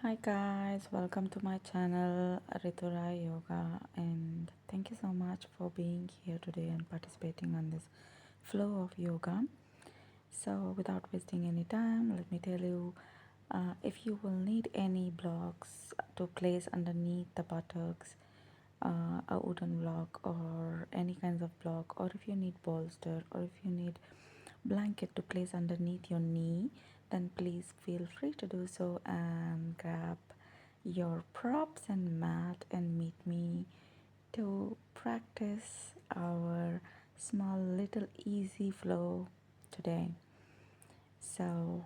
Hi guys, welcome to my channel Riturai Yoga, and thank you so much for being here today and participating on this flow of yoga. So without wasting any time, let me tell you, if you will need any blocks to place underneath the buttocks, a wooden block or any kinds of block, or if you need bolster, or if you need blanket to place underneath your knee, then please feel free to do so and grab your props and mat and meet me to practice our small little easy flow today. So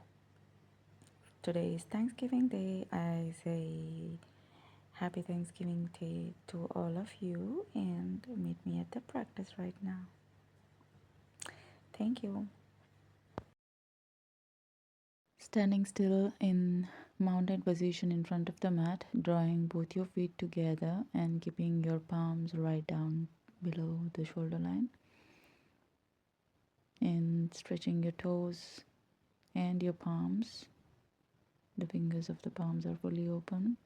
today is Thanksgiving Day. I say happy Thanksgiving Day to all of you and meet me at the practice right now. Thank you. Standing still in mounted position in front of the mat, drawing both your feet together and keeping your palms right down below the shoulder line, and stretching your toes and your palms. The fingers of the palms are fully open.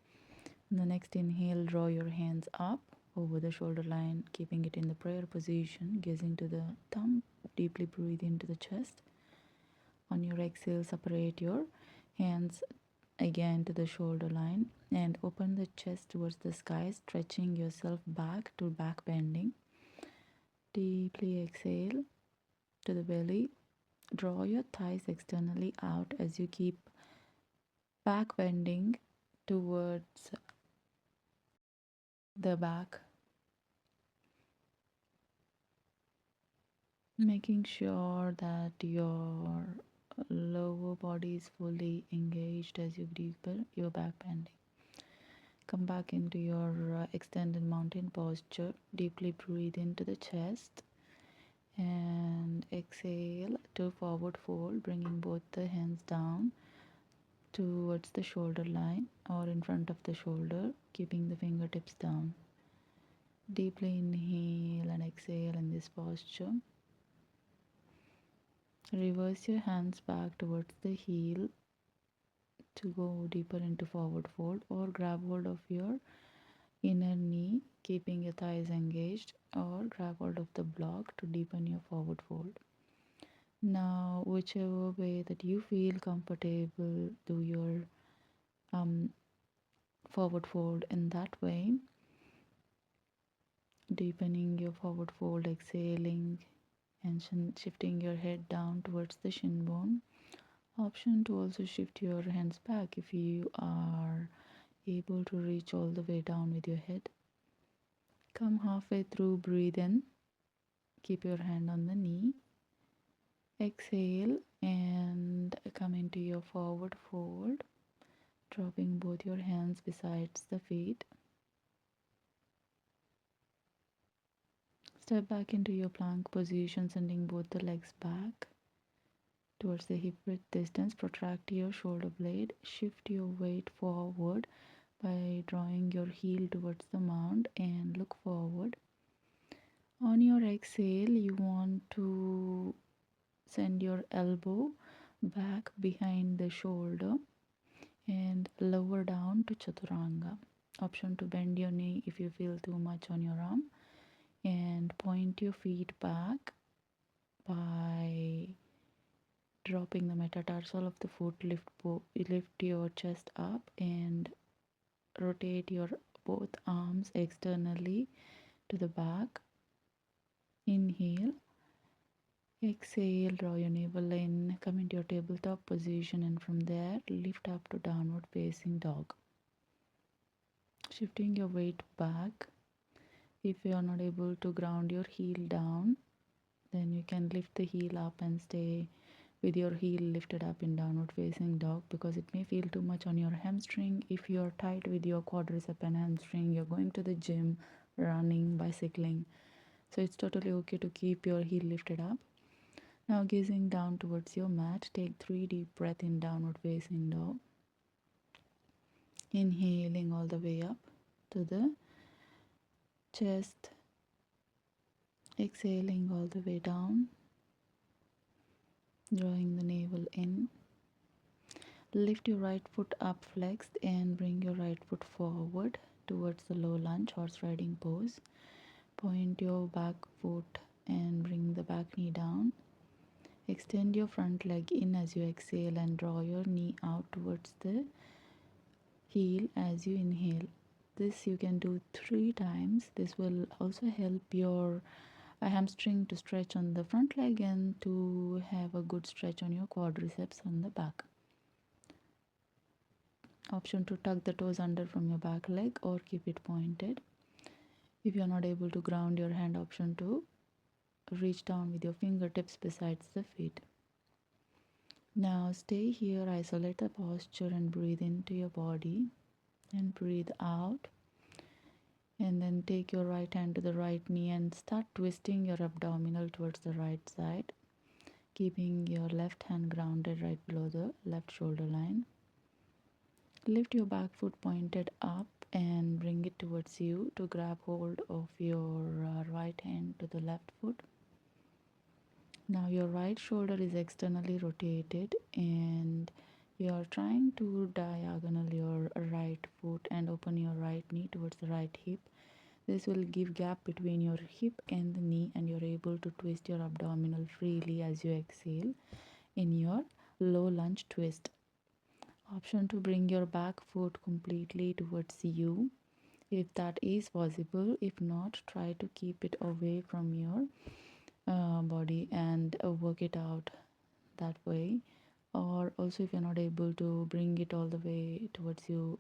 On the next inhale, draw your hands up over the shoulder line, keeping it in the prayer position, gazing to the thumb. Deeply breathe into the chest. On your exhale, separate your hands again to the shoulder line and open the chest towards the sky, stretching yourself back to back bending. Deeply exhale to the belly. Draw your thighs externally out as you keep back bending towards the back, making sure that your lower body is fully engaged as you deepen your back bending. Come back into your extended mountain posture. Deeply breathe into the chest and exhale to forward fold, bringing both the hands down towards the shoulder line or in front of the shoulder, keeping the fingertips down. Deeply inhale and exhale in this posture. Reverse your hands back towards the heel to go deeper into forward fold, or grab hold of your inner knee, keeping your thighs engaged, or grab hold of the block to deepen your forward fold. Now, whichever way that you feel comfortable, do your forward fold in that way, deepening your forward fold, exhaling and shifting your head down towards the shin bone. Option to also shift your hands back if you are able to reach all the way down with your head. Come halfway through, breathe in, keep your hand on the knee, exhale and come into your forward fold, dropping both your hands besides the feet. Step back into your plank position, sending both the legs back towards the hip width distance. Protract your shoulder blade. Shift your weight forward by drawing your heel towards the mound and look forward. On your exhale, you want to send your elbow back behind the shoulder and lower down to chaturanga. Option to bend your knee if you feel too much on your arm, and point your feet back by dropping the metatarsal of the foot. Lift your chest up and rotate your both arms externally to the back. Inhale, exhale, draw your navel in, come into your tabletop position, and from there lift up to downward facing dog. Shifting your weight back. If you are not able to ground your heel down, then you can lift the heel up and stay with your heel lifted up in downward facing dog, because it may feel too much on your hamstring. If you are tight with your quadriceps and hamstring, you're going to the gym, running, bicycling, so it's totally okay to keep your heel lifted up. Now gazing down towards your mat, take 3 deep breaths in downward facing dog, inhaling all the way up to the chest, exhaling all the way down, drawing the navel in. Lift your right foot up flexed and bring your right foot forward towards the low lunge horse riding pose. Point your back foot and bring the back knee down. Extend your front leg in as you exhale and draw your knee out towards the heel as you inhale. This you can do 3 times. This will also help your hamstring to stretch on the front leg and to have a good stretch on your quadriceps on the back. Option to tuck the toes under from your back leg or keep it pointed. If you are not able to ground your hand, option to reach down with your fingertips besides the feet. Now stay here, isolate the posture and breathe into your body and breathe out. And then take your right hand to the right knee and start twisting your abdominal towards the right side, keeping your left hand grounded right below the left shoulder line. Lift your back foot pointed up and bring it towards you to grab hold of your right hand to the left foot. Now your right shoulder is externally rotated and you are trying to diagonal your right foot and open your right knee towards the right hip. This will give gap between your hip and the knee and you're able to twist your abdominal freely as you exhale in your low lunge twist. Option to bring your back foot completely towards you if that is possible. If not, try to keep it away from your body and work it out that way. Or also, if you're not able to bring it all the way towards you,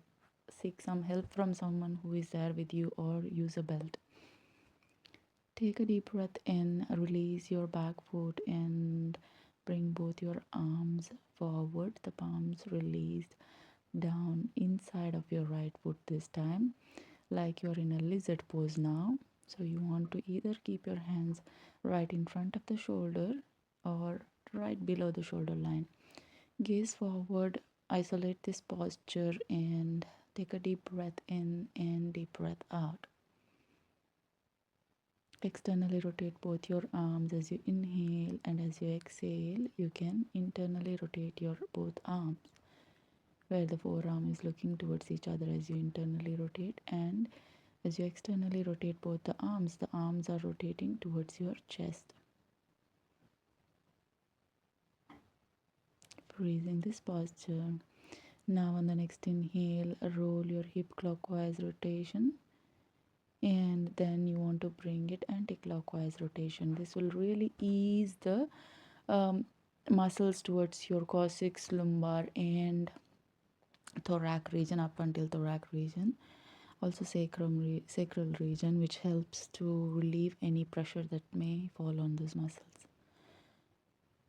seek some help from someone who is there with you or use a belt. Take a deep breath in, release your back foot and bring both your arms forward, the palms released down inside of your right foot this time, like you're in a lizard pose now. So you want to either keep your hands right in front of the shoulder or right below the shoulder line. Gaze forward, isolate this posture and take a deep breath in and deep breath out. Externally rotate both your arms as you inhale, and as you exhale you can internally rotate your both arms where the forearm is looking towards each other as you internally rotate, and as you externally rotate both the arms are rotating towards your chest. Freezing this posture. Now on the next inhale, roll your hip clockwise rotation and then you want to bring it anti-clockwise rotation. This will really ease the muscles towards your coccyx, lumbar and thoracic region up until thoracic region, also sacral region, which helps to relieve any pressure that may fall on those muscles.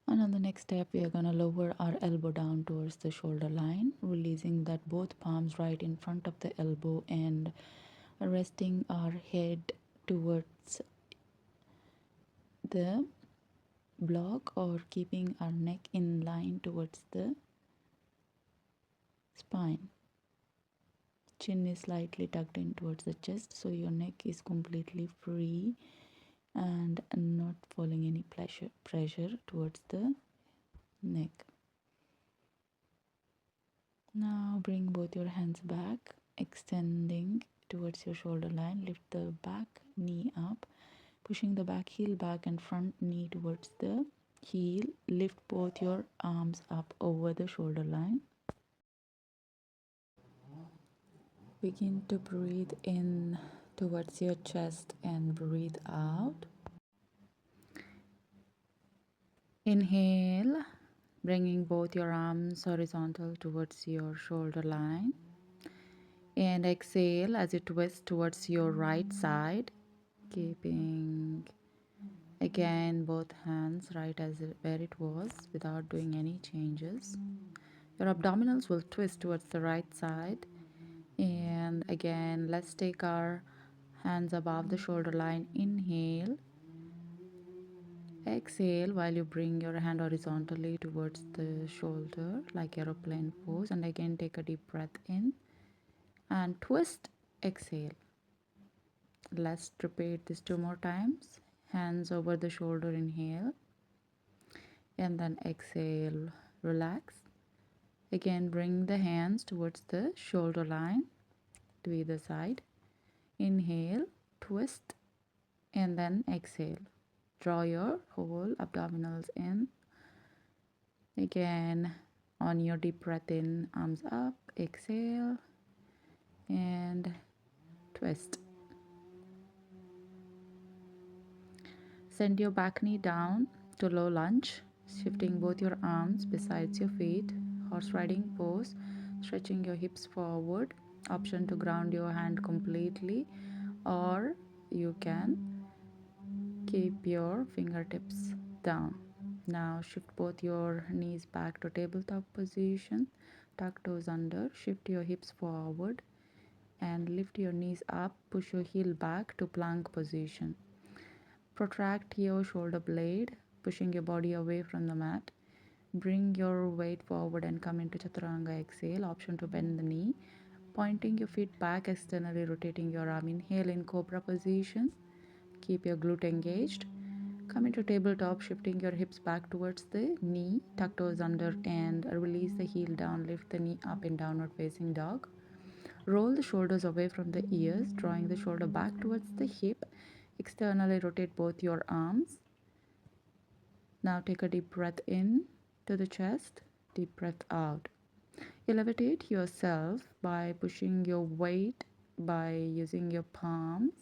And on the next step, we are going to lower our elbow down towards the shoulder line, releasing that both palms right in front of the elbow and resting our head towards the block or keeping our neck in line towards the spine. Chin is slightly tucked in towards the chest, so your neck is completely free and not falling any pressure towards the neck. Now bring both your hands back, extending towards your shoulder line. Lift the back knee up, pushing the back heel back and front knee towards the heel. Lift both your arms up over the shoulder line. Begin to breathe in towards your chest and breathe out. Inhale, bringing both your arms horizontal towards your shoulder line. And exhale as you twist towards your right side, keeping again both hands right as where it was without doing any changes. Your abdominals will twist towards the right side. And again, let's take our hands above the shoulder line. Inhale. Exhale while you bring your hand horizontally towards the shoulder like aeroplane pose, and again take a deep breath in and twist. Exhale. Let's repeat this 2 more times. Hands over the shoulder, inhale, and then exhale, relax, Again, bring the hands towards the shoulder line to either side. Inhale, twist, and then exhale. Draw your whole abdominals in. Again, on your deep breath in, arms up, exhale, and twist. Send your back knee down to low lunge, shifting both your arms besides your feet. Horse riding pose, stretching your hips forward. Option to ground your hand completely, or you can keep your fingertips down. Now shift both your knees back to tabletop position. Tuck toes under, shift your hips forward and lift your knees up. Push your heel back to plank position. Protract your shoulder blade, pushing your body away from the mat. Bring your weight forward and come into chaturanga. Exhale, option to bend the knee. Pointing your feet back, externally rotating your arm. Inhale in cobra position. Keep your glute engaged. Come into tabletop, shifting your hips back towards the knee. Tuck toes under and release the heel down. Lift the knee up in downward facing dog. Roll the shoulders away from the ears, drawing the shoulder back towards the hip. Externally rotate both your arms. Now take a deep breath in to the chest, deep breath out. Elevate yourself by pushing your weight by using your palms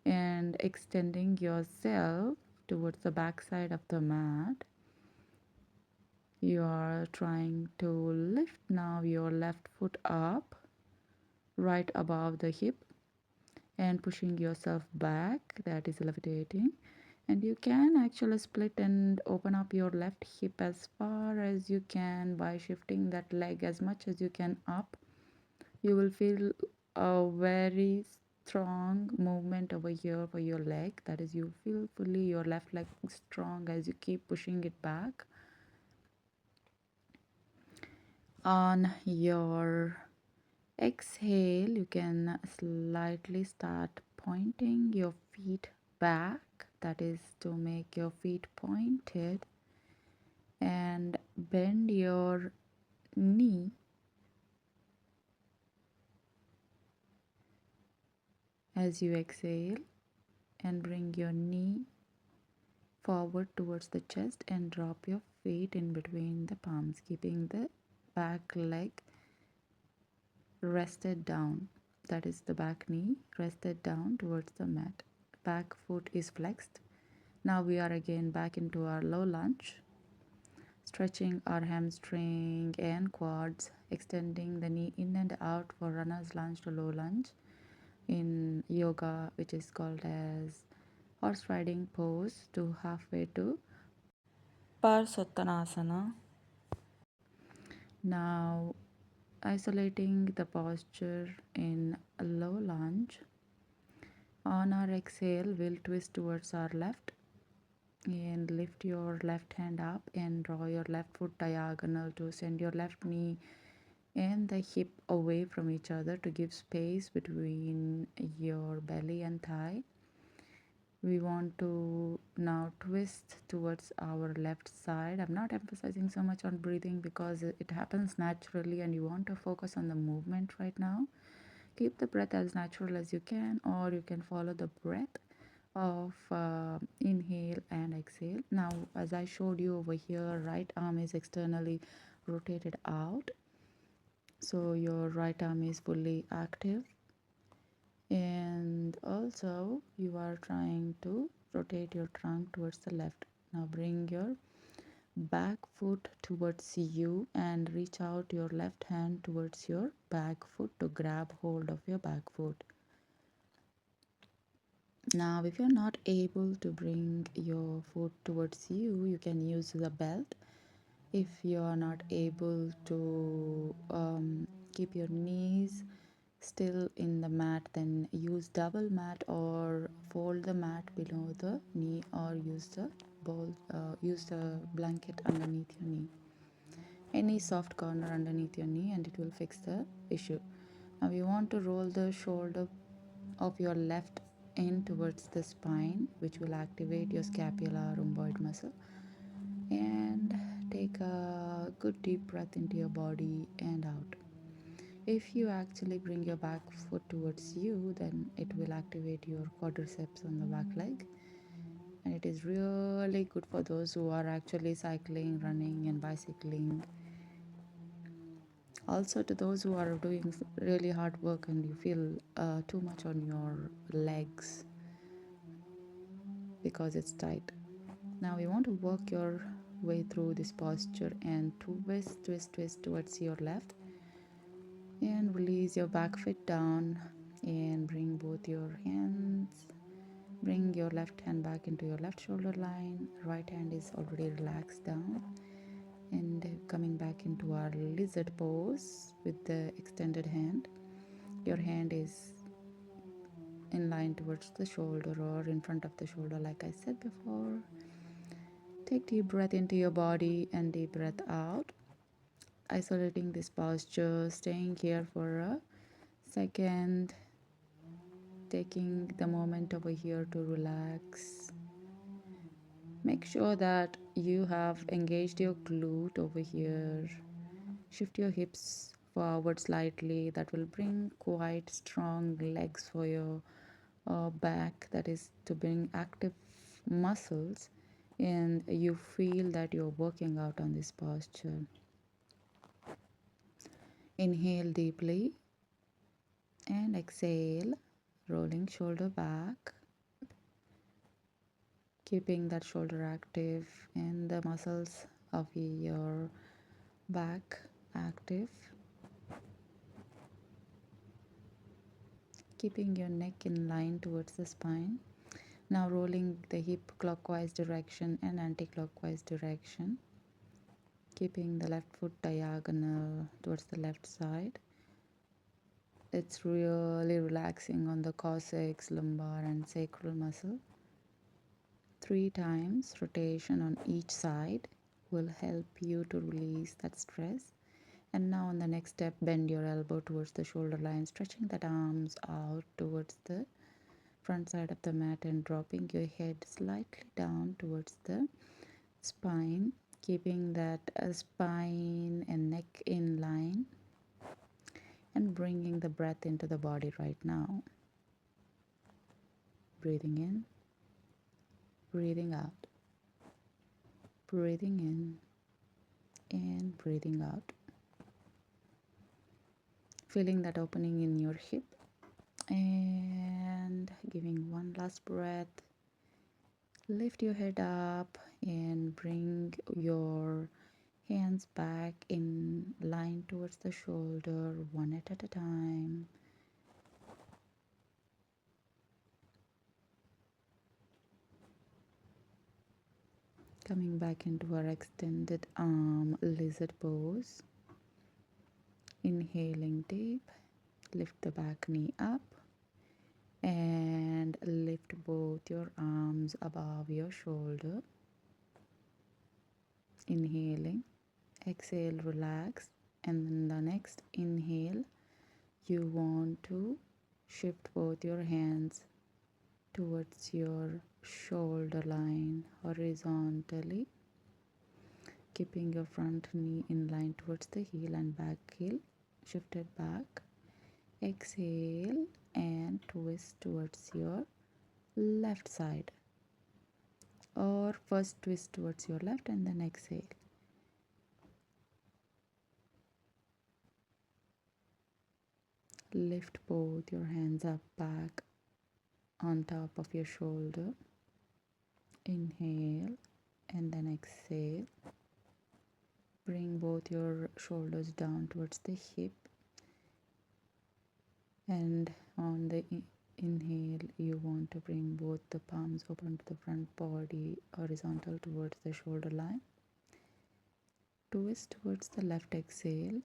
and extending yourself towards the back side of the mat. You are trying to lift now your left foot up right above the hip and pushing yourself back, that is levitating. And you can actually split and open up your left hip as far as you can by shifting that leg as much as you can up. You will feel a very strong movement over here for your leg, that is you feel fully your left leg strong as you keep pushing it back. On your exhale, you can slightly start pointing your feet back, that is to make your feet pointed, and bend your knee as you exhale and bring your knee forward towards the chest and drop your feet in between the palms, keeping the back leg rested down, that is the back knee rested down towards the mat. Back foot is flexed. Now we are again back into our low lunge, stretching our hamstring and quads, extending the knee in and out for runner's lunge to low lunge in yoga, which is called as horse riding pose, to halfway to Parsottanasana. Now isolating the posture in a low lunge. On our exhale, we'll twist towards our left and lift your left hand up and draw your left foot diagonal to send your left knee and the hip away from each other to give space between your belly and thigh. We want to now twist towards our left side. I'm not emphasizing so much on breathing because it happens naturally and you want to focus on the movement right now. Keep the breath as natural as you can, or you can follow the breath of inhale and exhale. Now, as I showed you over here, right arm is externally rotated out, so your right arm is fully active, and also you are trying to rotate your trunk towards the left. Now bring your back foot towards you and reach out your left hand towards your back foot to grab hold of your back foot. Now if you're not able to bring your foot towards you, you can use the belt. If you are not able to keep your knees still in the mat, then use double mat or fold the mat below the knee, or use the blanket underneath your knee, any soft corner underneath your knee, and it will fix the issue. Now you want to roll the shoulder of your left in towards the spine, which will activate your scapula rhomboid muscle, and take a good deep breath into your body and out. If you actually bring your back foot towards you, then it will activate your quadriceps on the back leg, and it is really good for those who are actually cycling, running and bicycling. Also to those who are doing really hard work and you feel too much on your legs because it's tight. Now you want to work your way through this posture and twist towards your left, and release your back foot down and bring both your hands. Bring your left hand back into your left shoulder line. Right hand is already relaxed down, and coming back into our lizard pose with the extended hand. Your hand is in line towards the shoulder or in front of the shoulder, like I said before. Take deep breath into your body and deep breath out, isolating this posture, staying here for a second, taking the moment over here to relax. Make sure that you have engaged your glute over here. Shift your hips forward slightly. That will bring quite strong legs for your back, that is to bring active muscles, and you feel that you're working out on this posture. Inhale deeply and exhale, rolling shoulder back, keeping that shoulder active and the muscles of your back active, keeping your neck in line towards the spine. Now rolling the hip clockwise direction and anti-clockwise direction, keeping the left foot diagonal towards the left side. It's really relaxing on the coccyx, lumbar and sacral muscle. 3 times rotation on each side will help you to release that stress. And now on the next step, bend your elbow towards the shoulder line, stretching that arms out towards the front side of the mat and dropping your head slightly down towards the spine, keeping that spine and neck in line, and bringing the breath into the body right now. Breathing in, breathing out, breathing in and breathing out. Feeling that opening in your hip and giving one last breath. Lift your head up and bring your hands back in line towards the shoulder, one at a time. Coming back into our extended arm lizard pose. Inhaling deep, lift the back knee up and lift both your arms above your shoulder. Inhaling, exhale, relax, and then the next inhale, you want to shift both your hands towards your shoulder line horizontally, keeping your front knee in line towards the heel and back heel shifted back. Exhale and twist towards your left side, or first twist towards your left and then exhale. Lift both your hands up back on top of your shoulder. Inhale and then exhale. Bring both your shoulders down towards the hip, and on the inhale you want to bring both the palms open to the front body, horizontal towards the shoulder line. Twist towards the left exhale.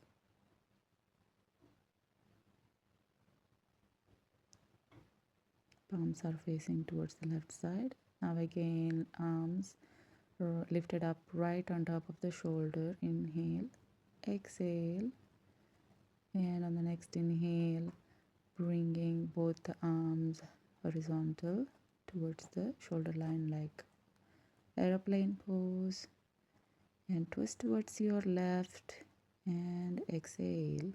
Palms are facing towards the left side. Now again, arms lifted up right on top of the shoulder. Inhale, exhale, and on the next inhale, bringing both the arms horizontal towards the shoulder line like aeroplane pose. and twist towards your left and exhale.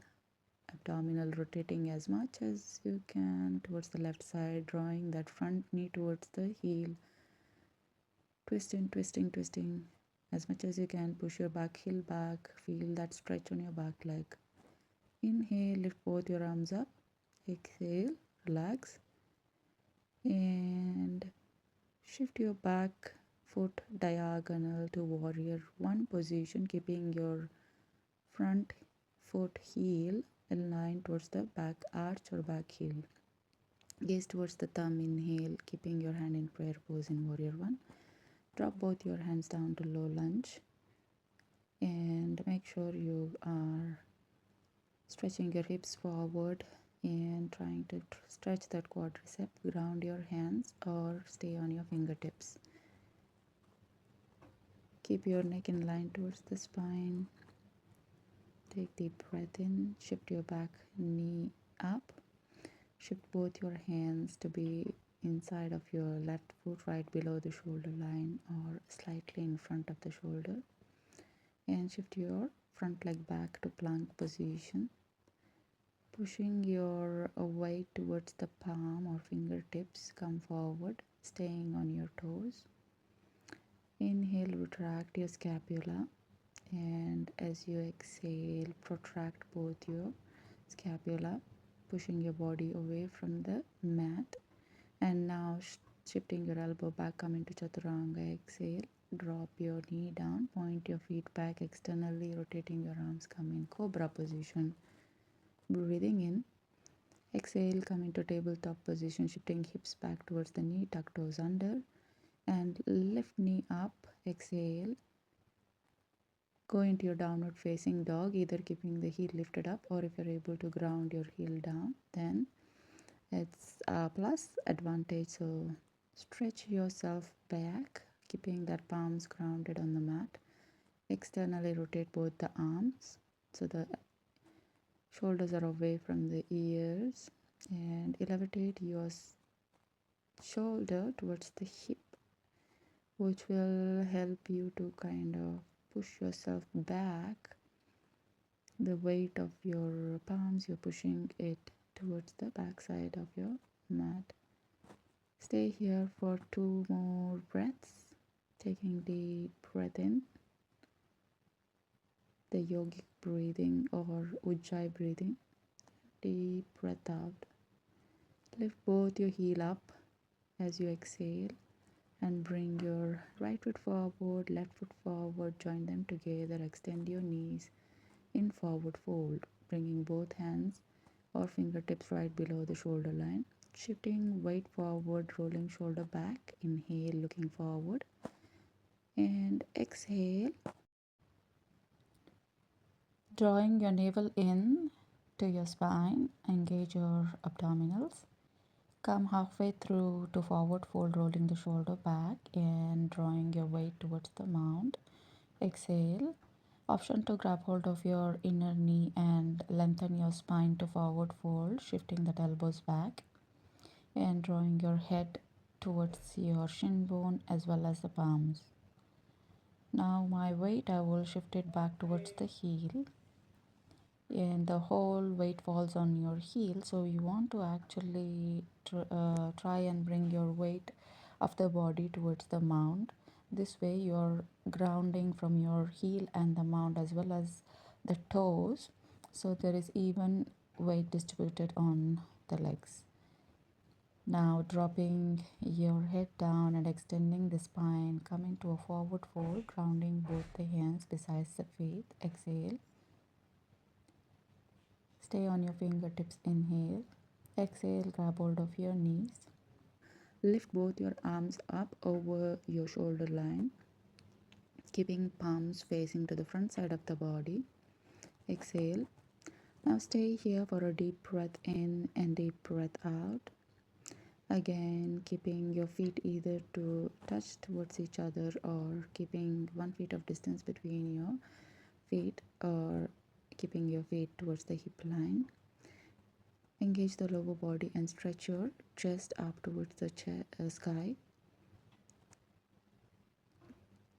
Abdominal rotating as much as you can towards the left side, drawing that front knee towards the heel. Twisting, twisting, twisting as much as you can. Push your back heel back. Feel that stretch on your back leg. Inhale, lift both your arms up. Exhale, relax. And shift your back foot diagonal to warrior one position, keeping your front foot heel aligned towards the back arch or back heel. Gaze towards the thumb. Inhale, keeping your hand in prayer pose in warrior one. Drop both your hands down to low lunge and make sure you are stretching your hips forward and trying to stretch that quadricep. Ground your hands or stay on your fingertips. Keep your neck in line towards the spine. Take deep breath in. Shift your back knee up. Shift both your hands to be inside of your left foot, right below the shoulder line or slightly in front of the shoulder. And shift your front leg back to plank position. Pushing your weight towards the palm or fingertips, come forward, staying on your toes. Inhale, retract your scapula, and as you exhale, protract both your scapula, pushing your body away from the mat. And now shifting your elbow back, come into chaturanga. Exhale, drop your knee down, point your feet back externally, rotating your arms, come in cobra position. Breathing in. Exhale, come into tabletop position, shifting hips back towards the knee, tuck toes under, and lift knee up. Exhale, go into your downward facing dog, either keeping the heel lifted up or if you're able to ground your heel down, then it's a plus advantage. So stretch yourself back, keeping that palms grounded on the mat. Externally rotate both the arms so the shoulders are away from the ears, and levitate your shoulder towards the hip, which will help you to kind of push yourself back. The weight of your palms, you're pushing it towards the back side of your mat. Stay here for 2 more breaths, taking deep breath in, the yogic breathing or ujjayi breathing. Deep breath out. Lift both your heel up as you exhale and bring your right foot forward, left foot forward, join them together, extend your knees in forward fold, bringing both hands or fingertips right below the shoulder line. Shifting weight forward, rolling shoulder back. Inhale, looking forward, and exhale, drawing your navel in to your spine. Engage your abdominals. Come halfway through to forward fold, rolling the shoulder back and drawing your weight towards the mound. Exhale. Option to grab hold of your inner knee and lengthen your spine to forward fold, shifting the elbows back and drawing your head towards your shin bone as well as the palms. Now my weight, I will shift it back towards the heel, and the whole weight falls on your heel. So you want to actually try and bring your weight of the body towards the mound. This way you're grounding from your heel and the mound as well as the toes, so there is even weight distributed on the legs. Now dropping your head down and extending the spine, come into a forward fold, grounding both the hands besides the feet. Exhale. Stay on your fingertips. Inhale. Exhale, grab hold of your knees. Lift both your arms up over your shoulder line, keeping palms facing to the front side of the body. Exhale. Now stay here for a deep breath in and deep breath out. Again, keeping your feet either to touch towards each other or keeping 1 feet of distance between your feet, or keeping your feet towards the hip line. Engage the lower body and stretch your chest up towards the sky.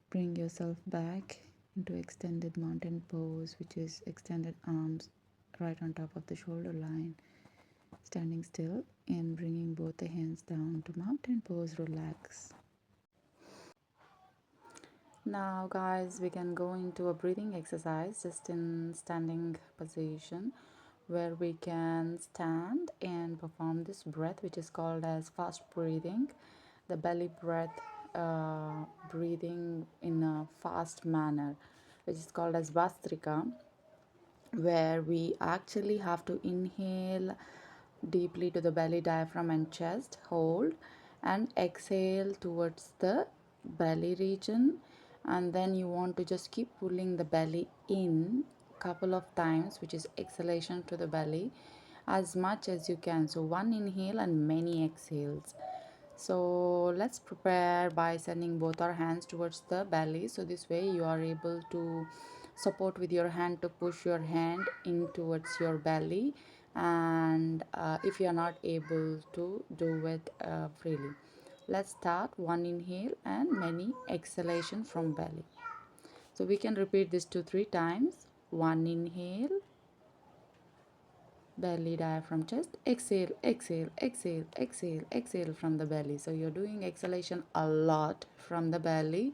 Bring yourself back into extended mountain pose, which is extended arms right on top of the shoulder line. Standing still and bringing both the hands down to mountain pose. Relax. Now guys, we can go into a breathing exercise just in standing position, where we can stand and perform this breath, which is called as fast breathing, the belly breath, breathing in a fast manner, which is called as Vastrika, where we actually have to inhale deeply to the belly, diaphragm, and chest, hold, and exhale towards the belly region. And then you want to just keep pulling the belly in couple of times, which is exhalation to the belly, as much as you can. So one inhale and many exhales. So let's prepare by sending both our hands towards the belly. So this way you are able to support with your hand to push your hand in towards your belly. And if you are not able to do it freely, let's start. One inhale and many exhalation from belly. So we can repeat this 2-3 times. One inhale, belly, diaphragm, chest, exhale, exhale, exhale, exhale, exhale from the belly. So you're doing exhalation a lot from the belly.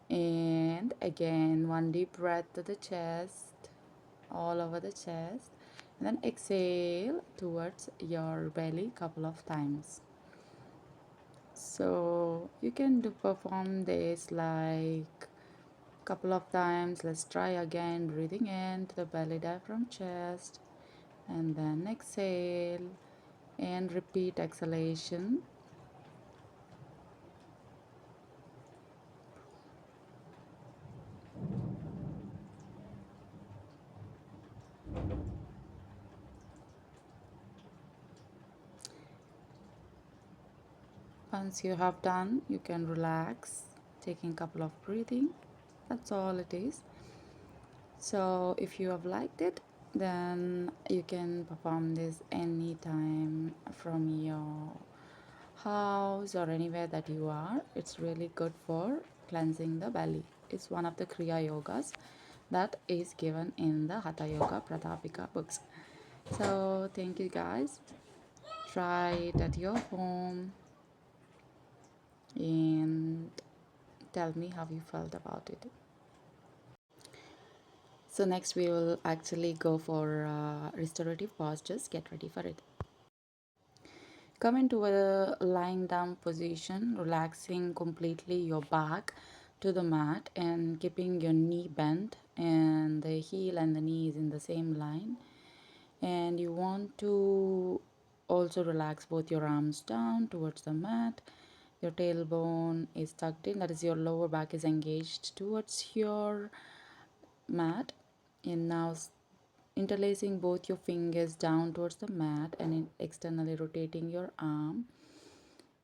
And again, one deep breath to the chest, all over the chest, and then exhale towards your belly couple of times. So you can do perform this like couple of times. Let's try again. Breathing in to the belly, diaphragm, chest, and then exhale and repeat exhalation. Once you have done, you can relax, taking a couple of breathing. That's all it is. So if you have liked it, then you can perform this anytime from your house or anywhere that you are. It's really good for cleansing the belly. It's one of the Kriya Yogas that is given in the Hatha Yoga Pratapika books. So thank you guys. Try it at your home and tell me how you felt about it. So next we will actually go for restorative postures. Get ready for it. Come into a lying down position, relaxing completely your back to the mat and keeping your knee bent and the heel and the knee is in the same line. And you want to also relax both your arms down towards the mat. Your tailbone is tucked in, that is, your lower back is engaged towards your mat. And now interlacing both your fingers down towards the mat and externally rotating your arm,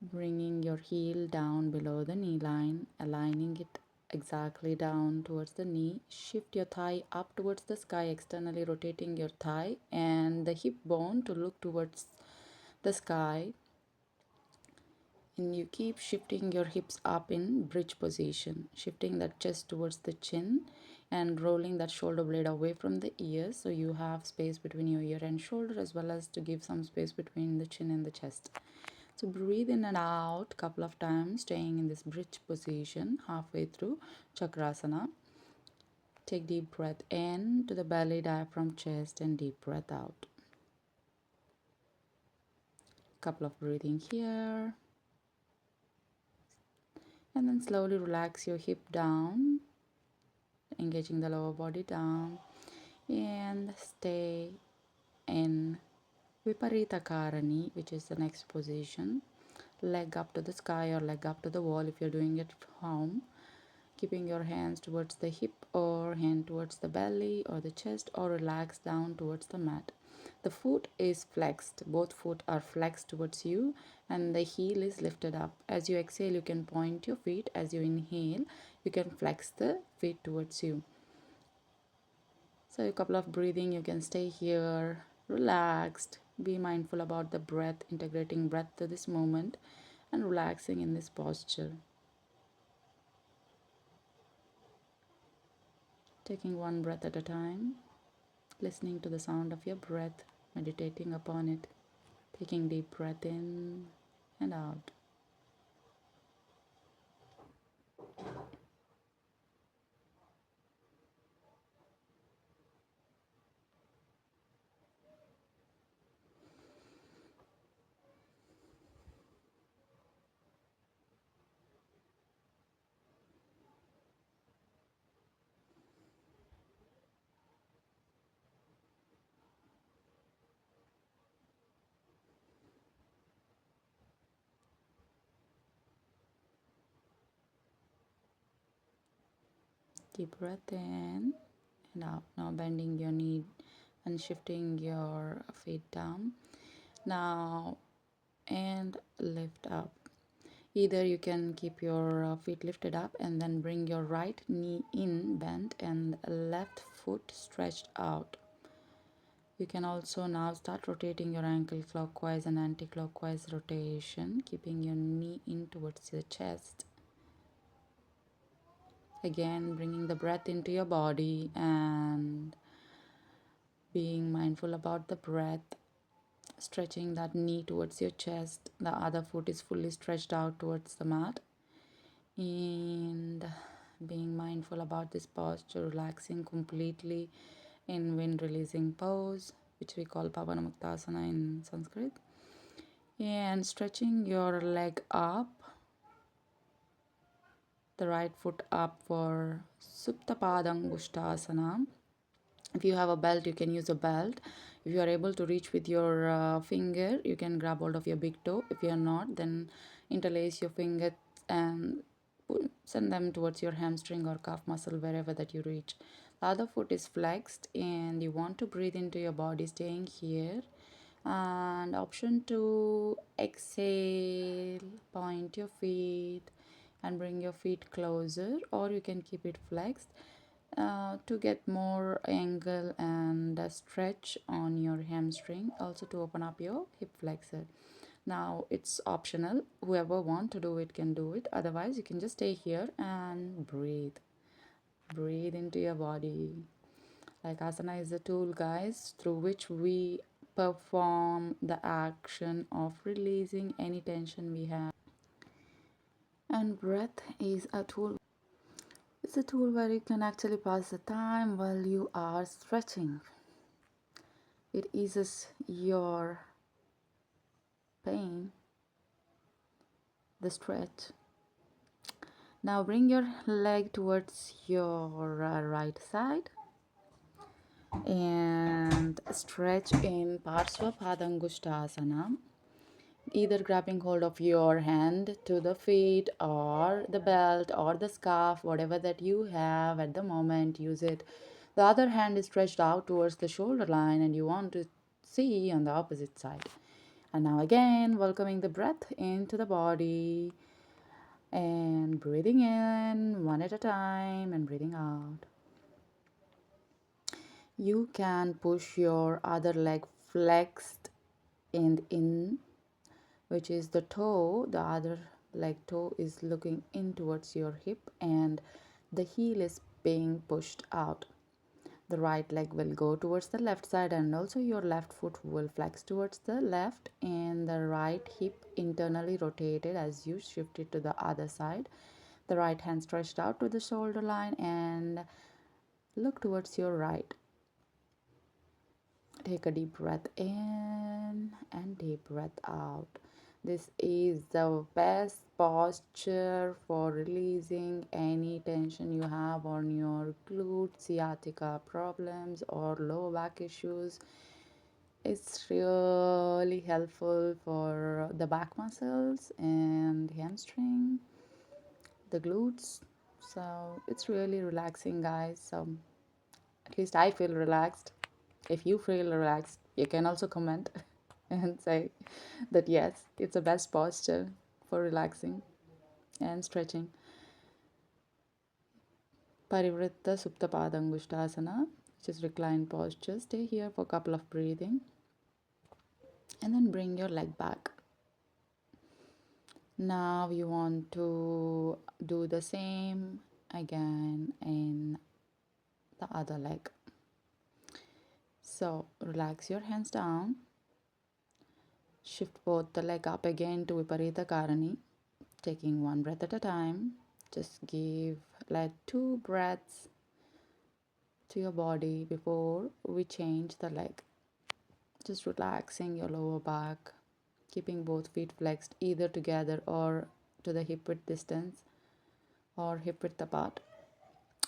bringing your heel down below the knee line, aligning it exactly down towards the knee. Shift your thigh up towards the sky, externally rotating your thigh and the hip bone to look towards the sky. And you keep shifting your hips up in bridge position, shifting that chest towards the chin and rolling that shoulder blade away from the ear, so you have space between your ear and shoulder, as well as to give some space between the chin and the chest. So breathe in and out couple of times, staying in this bridge position halfway through chakrasana. Take deep breath in to the belly, diaphragm, chest, and deep breath out. Couple of breathing here. And then slowly relax your hip down, engaging the lower body down, and stay in Viparita Karani, which is the next position. Leg up to the sky or leg up to the wall if you're doing it at home. Keeping your hands towards the hip or hand towards the belly or the chest, or relax down towards the mat. The foot is flexed, both foot are flexed towards you and the heel is lifted up. As you exhale, you can point your feet. As you inhale, you can flex the feet towards you. So a couple of breathing, you can stay here relaxed, be mindful about the breath, integrating breath to this moment and relaxing in this posture. taking one breath at a time, listening to the sound of your breath, meditating upon it, taking deep breath in and out. Deep breath in and out. Now bending your knee and shifting your feet down. Now and lift up. Either you can keep your feet lifted up and then bring your right knee in bent and left foot stretched out. You can also now start rotating your ankle clockwise and anti-clockwise rotation, keeping your knee in towards your chest. Again, bringing the breath into your body and being mindful about the breath, stretching that knee towards your chest. The other foot is fully stretched out towards the mat. And being mindful about this posture, relaxing completely in wind releasing pose, which we call Pavanamuktasana in Sanskrit. And stretching your leg up, the right foot up for Supta Padangushtasana. If you have a belt, you can use a belt. If you are able to reach with your finger, you can grab hold of your big toe. If you are not, then interlace your fingers and send them towards your hamstring or calf muscle, wherever that you reach. The other foot is flexed and you want to breathe into your body, staying here. And option 2, exhale, point your feet and bring your feet closer, or you can keep it flexed to get more angle and stretch on your hamstring, also to open up your hip flexor. Now it's optional, whoever want to do it can do it, otherwise you can just stay here and breathe into your body. Like asana is a tool, guys, through which we perform the action of releasing any tension we have. And breath is a tool. It's a tool where you can actually pass the time while you are stretching. It eases your pain, the stretch. Now bring your leg towards your right side and stretch in Parsva Padangushtasana, either grabbing hold of your hand to the feet or the belt or the scarf, whatever that you have at the moment, use it. The other hand is stretched out towards the shoulder line and you want to see on the opposite side. And now again, welcoming the breath into the body and breathing in one at a time and breathing out. You can push your other leg flexed and in, which is the toe. The other leg toe is looking in towards your hip and the heel is being pushed out. The right leg will go towards the left side and also your left foot will flex towards the left and the right hip internally rotated as you shift it to the other side. The right hand stretched out to the shoulder line and look towards your right. Take a deep breath in and deep breath out. This is the best posture for releasing any tension you have on your glute, sciatica problems, or lower back issues. It's really helpful for the back muscles and hamstring, the glutes. So it's really relaxing, guys. So at least I feel relaxed. If you feel relaxed, you can also comment and say that yes, it's the best posture for relaxing and stretching. Parivritta Supta Padangushtasana, which is reclined posture. Stay here for a couple of breathing and then bring your leg back. Now you want to do the same again in the other leg. So relax your hands down. Shift both the leg up again to Viparita Karani, taking one breath at a time. Just let 2 breaths to your body before we change the leg. Just relaxing your lower back, keeping both feet flexed either together or to the hip width distance or hip width apart.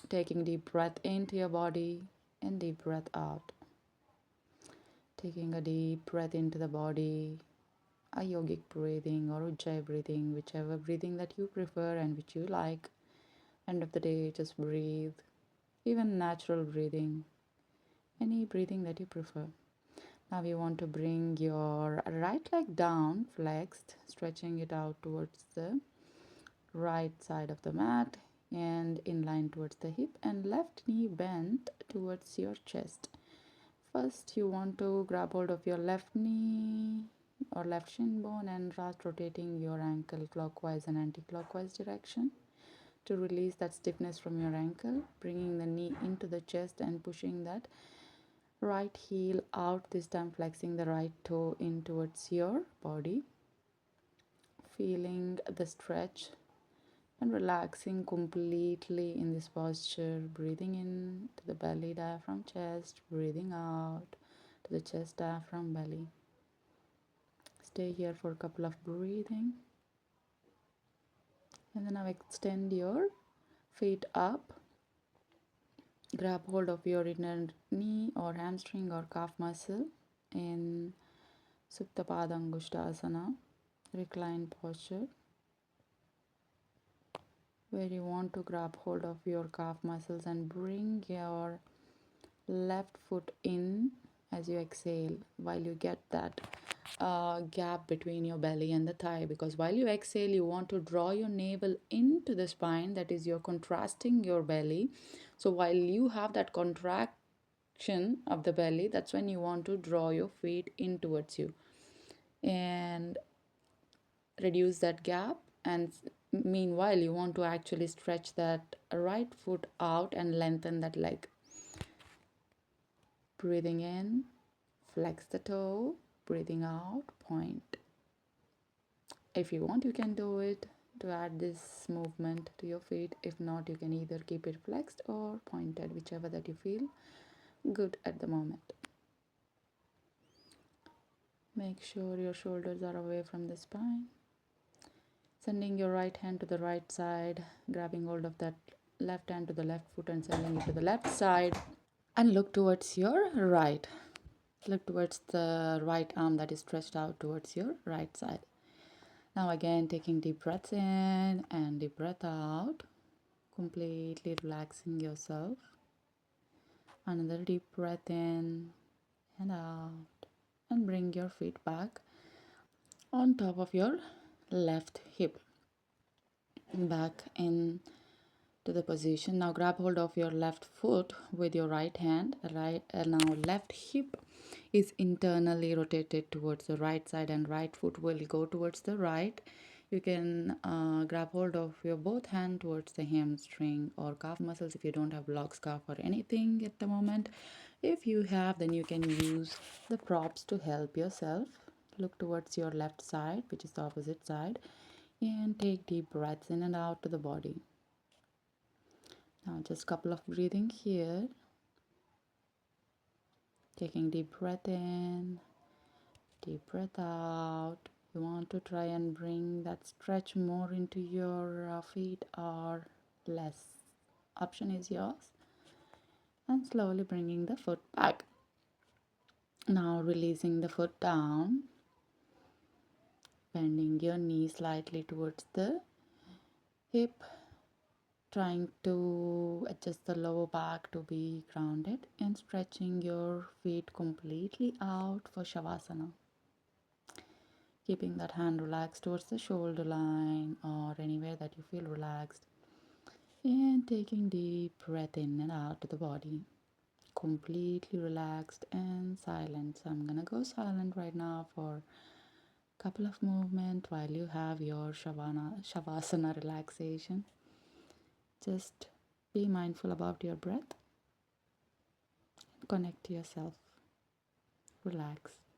Taking deep breath into your body and deep breath out. Taking a deep breath into the body, a yogic breathing or ujjayi breathing, whichever breathing that you prefer and which you like. End of the day, just breathe. Even natural breathing, any breathing that you prefer. Now you want to bring your right leg down, flexed, stretching it out towards the right side of the mat and in line towards the hip, and left knee bent towards your chest. First, you want to grab hold of your left knee or left shin bone and start rotating your ankle clockwise and anti-clockwise direction to release that stiffness from your ankle, bringing the knee into the chest and pushing that right heel out, this time flexing the right toe in towards your body, feeling the stretch and relaxing completely in this posture, breathing in to the belly, diaphragm, chest, breathing out to the chest, diaphragm, belly. Stay here for a couple of breathing, and then now extend your feet up. Grab hold of your inner knee or hamstring or calf muscle in Supta Padangushta Asana, reclined posture, where you want to grab hold of your calf muscles and bring your left foot in as you exhale, while you get that gap between your belly and the thigh, because while you exhale you want to draw your navel into the spine, that is, you're contrasting your belly. So while you have that contraction of the belly, that's when you want to draw your feet in towards you and reduce that gap. And meanwhile you want to actually stretch that right foot out and lengthen that leg. Breathing in, flex the toe, breathing out, point. If you want, you can do it to add this movement to your feet. If not, you can either keep it flexed or pointed, whichever that you feel good at the moment. Make sure your shoulders are away from the spine. Sending your right hand to the right side, grabbing hold of that left hand to the left foot and sending it to the left side, and look towards your right. Look towards the right arm that is stretched out towards your right side. Now again, taking deep breaths in and deep breath out, completely relaxing yourself. Another deep breath in and out, and bring your feet back on top of your left hip, back in to the position. Now grab hold of your left foot with your right hand. Now left hip is internally rotated towards the right side and right foot will go towards the right. You can grab hold of your both hand towards the hamstring or calf muscles if you don't have block scarf or anything at the moment. If you have, then you can use the props to help yourself. Look towards your left side, which is the opposite side, and take deep breaths in and out to the body. Now just a couple of breathing here. Taking deep breath in, deep breath out. You want to try and bring that stretch more into your feet or less. Option is yours. And slowly bringing the foot back. Now releasing the foot down. Bending your knee slightly towards the hip. Trying to adjust the lower back to be grounded and stretching your feet completely out for Shavasana. Keeping that hand relaxed towards the shoulder line or anywhere that you feel relaxed. And taking deep breath in and out to the body. Completely relaxed and silent. So I'm gonna go silent right now for a couple of movements while you have your Shavasana relaxation. Just be mindful about your breath. Connect to yourself. Relax.